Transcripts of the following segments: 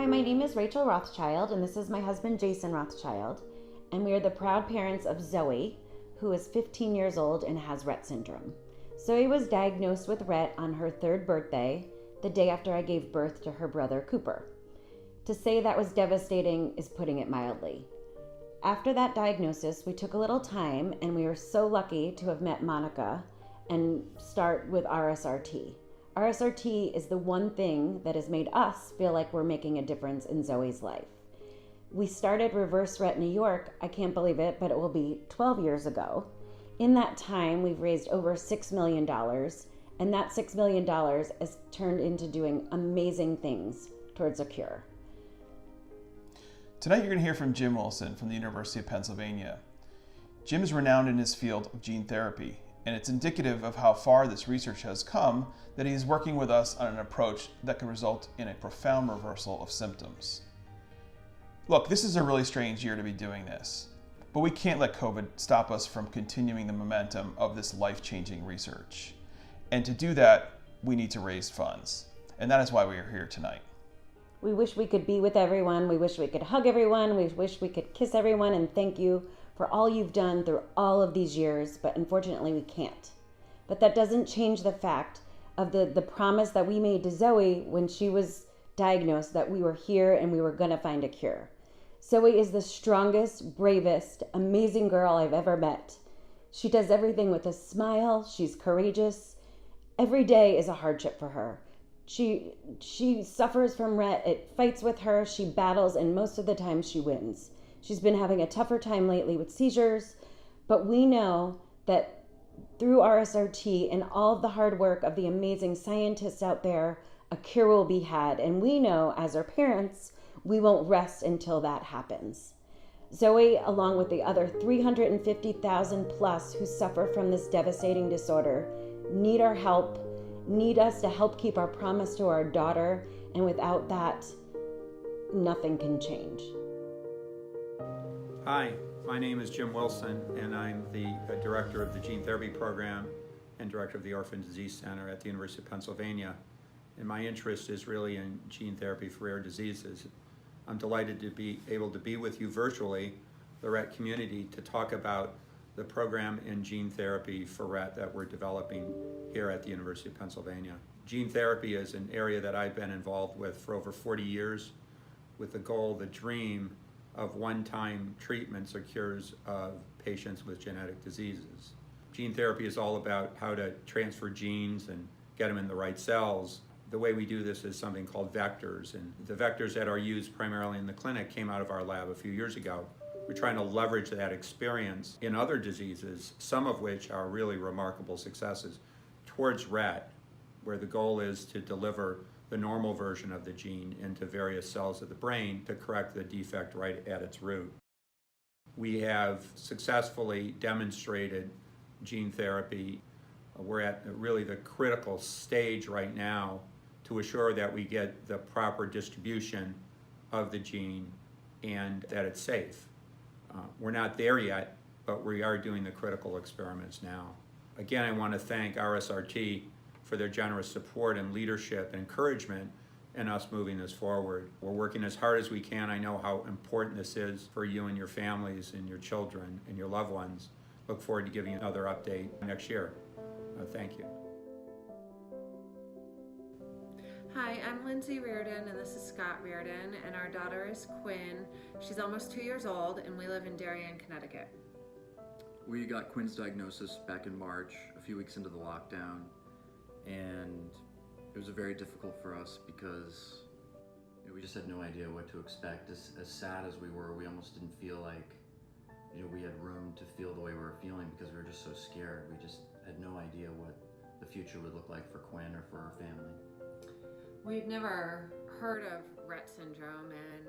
Hi, my name is Rachel Rothschild, and this is my husband, Jason Rothschild, and we are the proud parents of Zoe, who is 15 years old and has Rett syndrome. Zoe was diagnosed with Rett on her 3rd birthday, the day after I gave birth to her brother, Cooper. To say that was devastating is putting it mildly. After that diagnosis, we took a little time, and we were so lucky to have met Monica and start with RSRT. RSRT is the one thing that has made us feel like we're making a difference in Zoe's life. We started Reverse Rett New York, I can't believe it, but it will be 12 years ago. In that time, we've raised over $6 million, and that $6 million has turned into doing amazing things towards a cure. Tonight you're going to hear from Jim Wilson from the University of Pennsylvania. Jim is renowned in his field of gene therapy, and it's indicative of how far this research has come that he's working with us on an approach that can result in a profound reversal of symptoms. Look, this is a really strange year to be doing this, but we can't let COVID stop us from continuing the momentum of this life-changing research. And to do that, we need to raise funds, and that is why we are here tonight. We wish we could be with everyone. We wish we could hug everyone. We wish we could kiss everyone and thank you for all you've done through all of these years, but unfortunately we can't. But that doesn't change the fact of the promise that we made to Zoe when she was diagnosed, that we were here and we were gonna find a cure. Zoe is the strongest, bravest, amazing girl I've ever met. She does everything with a smile. She's courageous. Every day is a hardship for her. She suffers from Rett. It fights with her. She battles, and most of the time she wins. She's been having a tougher time lately with seizures, but we know that through RSRT and all of the hard work of the amazing scientists out there, a cure will be had. And we know as her parents, we won't rest until that happens. Zoe, along with the other 350,000 plus who suffer from this devastating disorder, need our help, need us to help keep our promise to our daughter, and without that, nothing can change. Hi, my name is Jim Wilson, and I'm the director of the Gene Therapy Program and director of the Orphan Disease Center at the University of Pennsylvania. And my interest is really in gene therapy for rare diseases. I'm delighted to be able to be with you virtually, the Rett community, to talk about the program in gene therapy for Rett that we're developing here at the University of Pennsylvania. Gene therapy is an area that I've been involved with for over 40 years with the goal, the dream, of one-time treatments or cures of patients with genetic diseases. Gene therapy is all about how to transfer genes and get them in the right cells. The way we do this is something called vectors, and the vectors that are used primarily in the clinic came out of our lab a few years ago. We're trying to leverage that experience in other diseases, some of which are really remarkable successes, towards Rett, where the goal is to deliver the normal version of the gene into various cells of the brain to correct the defect right at its root. We have successfully demonstrated gene therapy. We're at really the critical stage right now to assure that we get the proper distribution of the gene and that it's safe. We're not there yet, but we are doing the critical experiments now. Again, I want to thank RSRT for their generous support and leadership and encouragement in us moving this forward. We're working as hard as we can. I know how important this is for you and your families and your children and your loved ones. Look forward to giving you another update next year. Thank you. Hi, I'm Lindsay Reardon and this is Scott Reardon, and our daughter is Quinn. She's almost 2 years old and we live in Darien, Connecticut. We got Quinn's diagnosis back in March, a few weeks into the lockdown, and it was very difficult for us because we just had no idea what to expect. As sad as we were, we almost didn't feel like we had room to feel the way we were feeling because we were just so scared. We just had no idea what the future would look like for Quinn or for our family. We'd never heard of Rett syndrome, and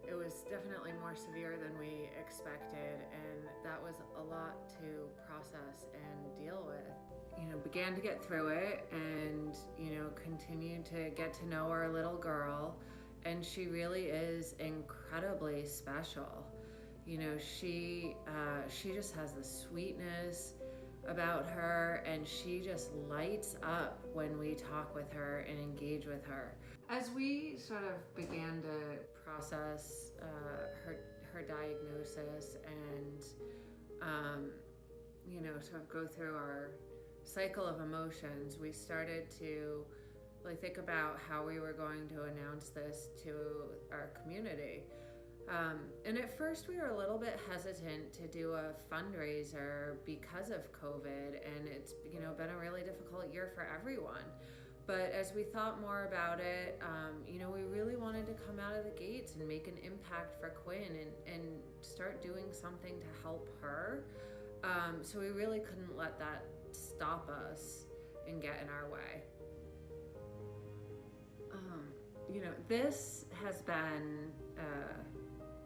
it was definitely more severe than we expected, and that was a lot to process and deal with. Began to get through it and, continued to get to know our little girl, and she really is incredibly special. She just has the sweetness about her, and she just lights up when we talk with her and engage with her. As we sort of began to process her diagnosis and sort of go through our cycle of emotions, we started to really think about how we were going to announce this to our community. And at first we were a little bit hesitant to do a fundraiser because of COVID, and it's been a really difficult year for everyone. But as we thought more about it, we really wanted to come out of the gates and make an impact for Quinn and start doing something to help her. So we really couldn't let that stop us and get in our way. This has been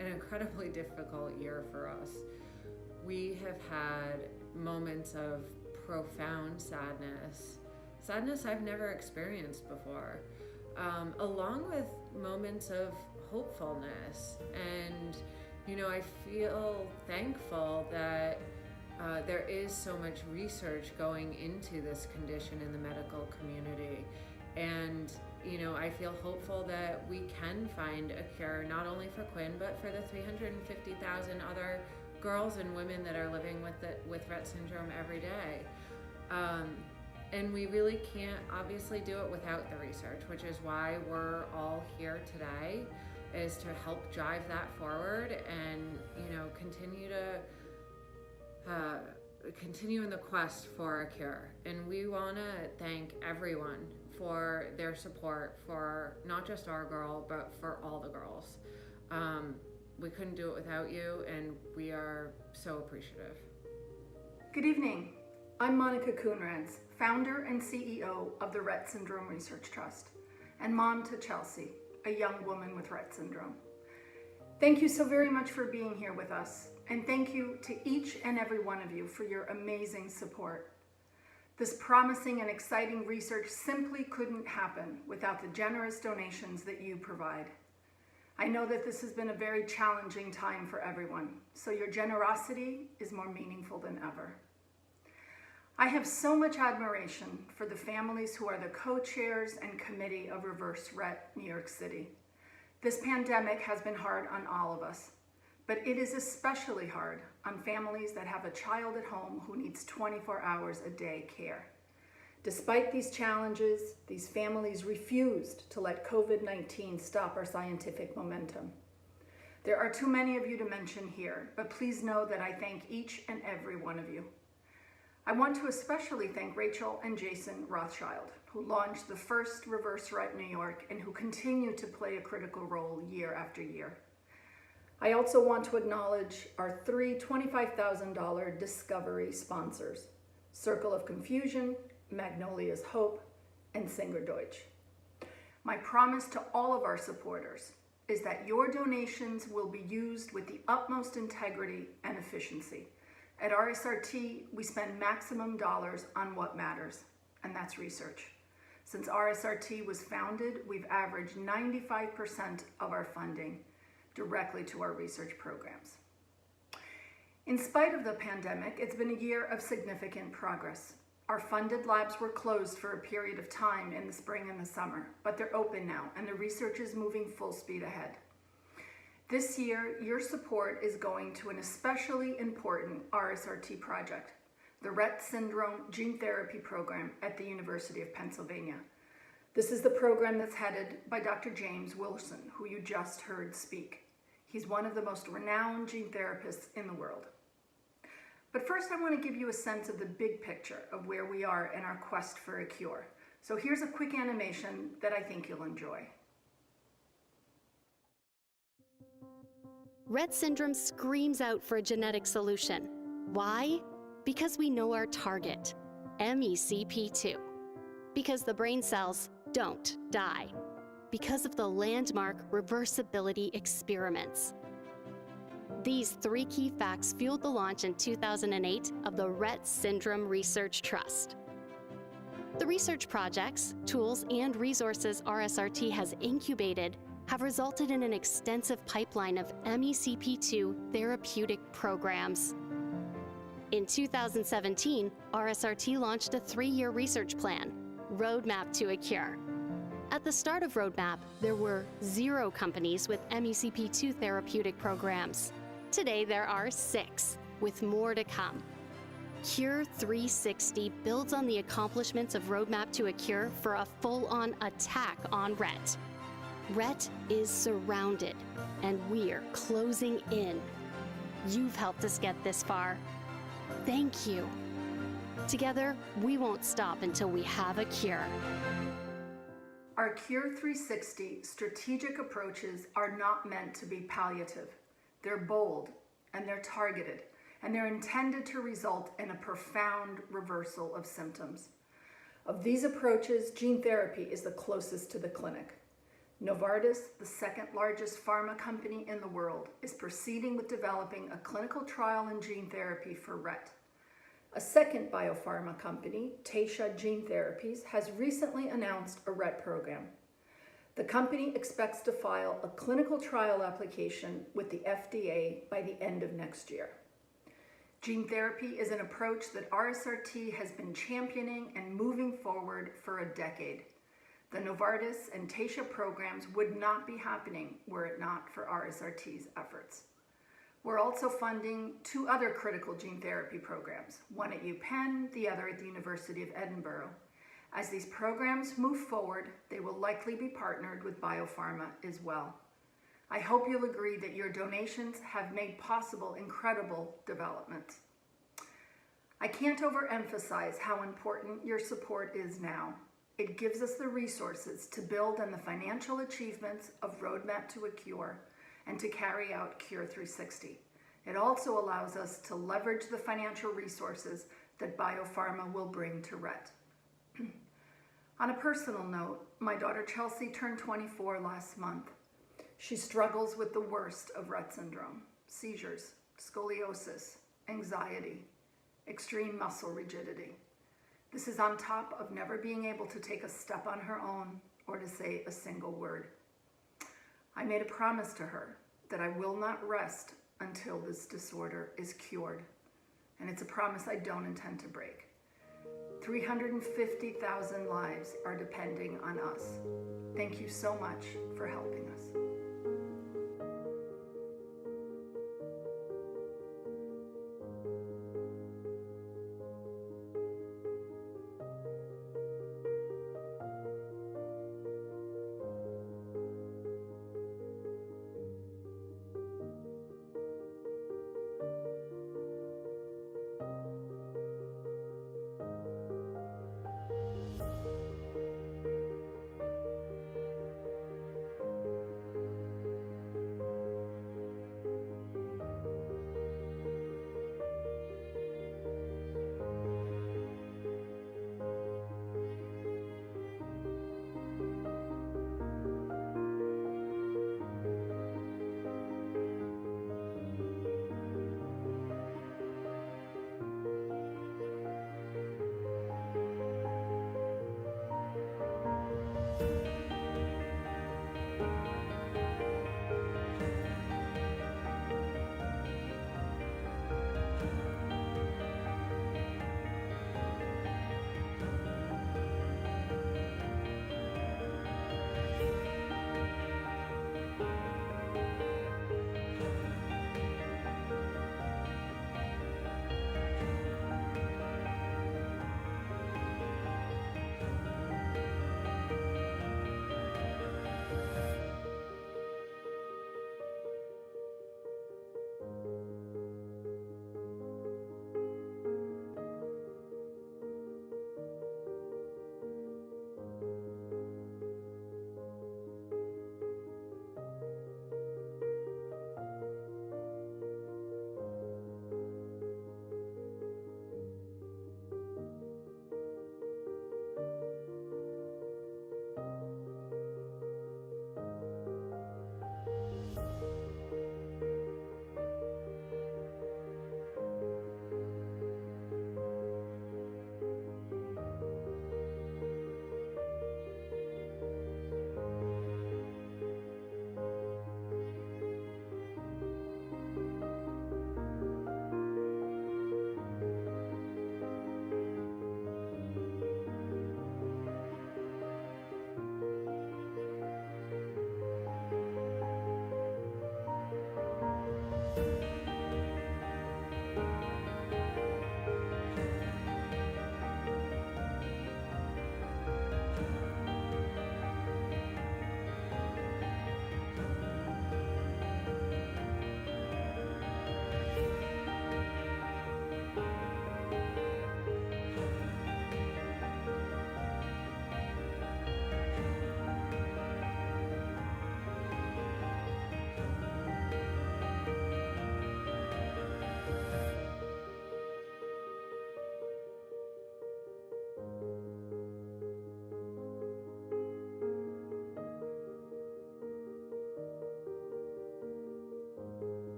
an incredibly difficult year for us. We have had moments of profound sadness I've never experienced before, along with moments of hopefulness. And, I feel thankful that there is so much research going into this condition in the medical community. And, I feel hopeful that we can find a cure, not only for Quinn, but for the 350,000 other girls and women that are living with Rett syndrome every day. And we really can't obviously do it without the research, which is why we're all here today, is to help drive that forward and, continue in the quest for a cure. And we want to thank everyone for their support for not just our girl, but for all the girls. We couldn't do it without you, and we are so appreciative. Good evening. I'm Monica Coonrads, founder and CEO of the Rett Syndrome Research Trust, and mom to Chelsea, a young woman with Rett syndrome. Thank you so very much for being here with us, and thank you to each and every one of you for your amazing support. This promising and exciting research simply couldn't happen without the generous donations that you provide. I know that this has been a very challenging time for everyone, so your generosity is more meaningful than ever. I have so much admiration for the families who are the co-chairs and committee of Reverse Rett New York City. This pandemic has been hard on all of us, but it is especially hard on families that have a child at home who needs 24 hours a day care. Despite these challenges, these families refused to let COVID-19 stop our scientific momentum. There are too many of you to mention here, but please know that I thank each and every one of you. I want to especially thank Rachel and Jason Rothschild, who launched the first Reverse Rett New York and who continue to play a critical role year after year. I also want to acknowledge our 3 $25,000 Discovery sponsors, Circle of Confusion, Magnolia's Hope, and Singer Deutsch. My promise to all of our supporters is that your donations will be used with the utmost integrity and efficiency. At RSRT, we spend maximum dollars on what matters, and that's research. Since RSRT was founded, we've averaged 95% of our funding directly to our research programs. In spite of the pandemic, it's been a year of significant progress. Our funded labs were closed for a period of time in the spring and the summer, but they're open now, and the research is moving full speed ahead. This year, your support is going to an especially important RSRT project, the Rett Syndrome Gene Therapy Program at the University of Pennsylvania. This is the program that's headed by Dr. James Wilson, who you just heard speak. He's one of the most renowned gene therapists in the world. But first, I want to give you a sense of the big picture of where we are in our quest for a cure. So here's a quick animation that I think you'll enjoy. Rett syndrome screams out for a genetic solution. Why? Because we know our target, MECP2. Because the brain cells don't die. Because of the landmark reversibility experiments. These 3 key facts fueled the launch in 2008 of the Rett Syndrome Research Trust. The research projects, tools, and resources RSRT has incubated have resulted in an extensive pipeline of MECP2 therapeutic programs. In 2017, RSRT launched a 3-year research plan, Roadmap to a Cure. At the start of Roadmap, there were 0 companies with MECP2 therapeutic programs. Today, there are 6, with more to come. Cure 360 builds on the accomplishments of Roadmap to a Cure for a full-on attack on Rett. Rett is surrounded, and we're closing in. You've helped us get this far. Thank you. Together, we won't stop until we have a cure. Our Cure 360 strategic approaches are not meant to be palliative. They're bold and they're targeted, and they're intended to result in a profound reversal of symptoms. Of these approaches, gene therapy is the closest to the clinic. Novartis, the second largest pharma company in the world, is proceeding with developing a clinical trial in gene therapy for Rett. A second biopharma company, Taysha Gene Therapies, has recently announced a Rett program. The company expects to file a clinical trial application with the FDA by the end of next year. Gene therapy is an approach that RSRT has been championing and moving forward for a decade. The Novartis and Taysha programs would not be happening were it not for RSRT's efforts. We're also funding 2 other critical gene therapy programs, one at UPENN, the other at the University of Edinburgh. As these programs move forward, they will likely be partnered with biopharma as well. I hope you'll agree that your donations have made possible incredible developments. I can't overemphasize how important your support is now. It gives us the resources to build on the financial achievements of Roadmap to a Cure and to carry out Cure 360. It also allows us to leverage the financial resources that biopharma will bring to Rett. On a personal note, my daughter Chelsea turned 24 last month. She struggles with the worst of Rett syndrome: seizures, scoliosis, anxiety, extreme muscle rigidity. This is on top of never being able to take a step on her own or to say a single word. I made a promise to her that I will not rest until this disorder is cured, and it's a promise I don't intend to break. 350,000 lives are depending on us. Thank you so much for helping us.